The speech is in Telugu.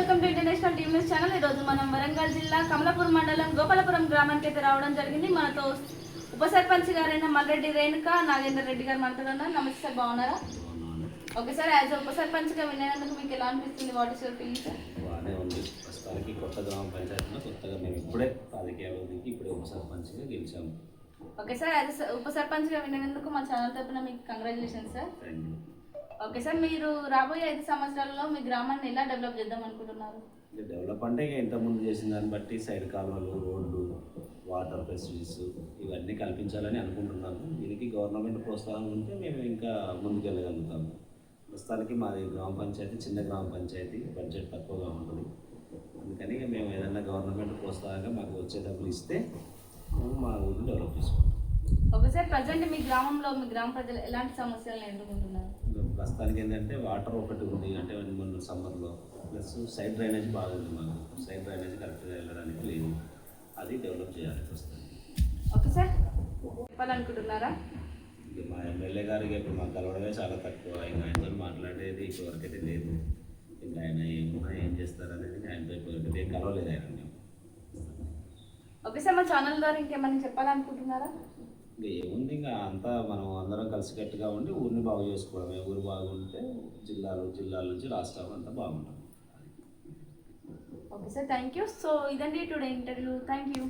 Welcome to international team news channel. ఈరోజు మనం వరంగల్ జిల్లా కమలాపూర్ మండలం గోపాలపురం గ్రామానికి అయితే రావడం జరిగింది. మనతో ఉప సర్పంచ్ గారైన మల్రెడ్డి రేణుక నాగేందర్ రెడ్డి గారు మనతో ఉన్నారు. నమస్తే సార్, బాగున్నారా? ఓకే సార్, యాజ్ ఉప సర్పంచ్గా వినేందుకు మీకు ఎలా అనిపిస్తుంది? What is your feeling sir? బాగానే ఉంది. ప్రస్తుతానికి కొత్త గ్రామ పంచాయతీలో కొత్తగా మేము ఇప్పుడే రాజకీయాల్లో దిగి ఇప్పుడే ఉప సర్పంచ్గా గెలిచాము. ఓకే సార్, యాజ్ ఉప సర్పంచ్గా వినేందుకు మా ఛానల్ తరపున మీకు congratulation sir. Thank you. Okay sir, మీరు రాబోయే 5 సంవత్సరాలలో మీ గ్రామాన్ని ఎలా డెవలప్ చేద్దాం అనుకుంటున్నారు? డెవలప్ అంటే ఇంతకుముందు చేసిన దాన్ని బట్టి సైడ్ కాలువలు, రోడ్లు, వాటర్ ఫెసిలిటీస్ ఇవన్నీ కల్పించాలని అనుకుంటున్నాము. దీనికి గవర్నమెంట్ ప్రోత్సాహం ఉంటే మేము ఇంకా ముందుకెళ్ళగలుగుతాము. ప్రస్తుతానికి మాది గ్రామ పంచాయతీ చిన్న గ్రామ పంచాయతీ, బడ్జెట్ తక్కువగా ఉంటుంది. అందుకని మేము ఏదైనా గవర్నమెంట్ ప్రోత్సాహంగా మాకు వచ్చే డబ్బులు ఇస్తే మా ఊరిని డెవలప్ చేసుకుంటాం. ఓకే సార్, ప్రజెంట్ మీ గ్రామంలో మీ గ్రామ ప్రజలు ఎలాంటి సమస్యలను ఎదుర్కొంటున్నారు? ప్రస్తుతానికి ఏంటంటే వాటర్ ఒకటి ఉంది, అంటే మొన్న సమ్మర్లో ప్లస్ సైడ్ డ్రైనేజ్ బాగుంది. మాకు సైడ్ డ్రైనేజ్ కరెక్ట్గా వెళ్ళడానికి లేదు, అది డెవలప్ చేయాలి ప్రస్తుతానికి. ఓకే సార్, చెప్పాలనుకుంటున్నారా? ఇక మా ఎమ్మెల్యే గారికి ఇప్పుడు మాకు కలవడమే చాలా తక్కువ. ఇంకా ఆయనతో మాట్లాడేది ఇప్పటివరకైతే లేదు. ఇంకా ఆయన ఏం చేస్తారనేది ఆయనతో ఇప్పటివరకైతే ఏం కలవలేదు ఆయన. మేము ఓకే సార్, మా ఛానల్ ద్వారా ఇంకేమైనా చెప్పాలనుకుంటున్నారా? ఇంకా ఏముంది, ఇంకా అంతా మనం అందరం కలిసికట్టుగా ఉండి ఊరిని బాగు చేసుకోవడమే. ఊరు బాగుంటే జిల్లాల నుంచి రాష్ట్రం అంతా బాగుంటుంది. Okay sir, thank you. So ఇదండి టుడే ఇంటర్వ్యూ. Thank you.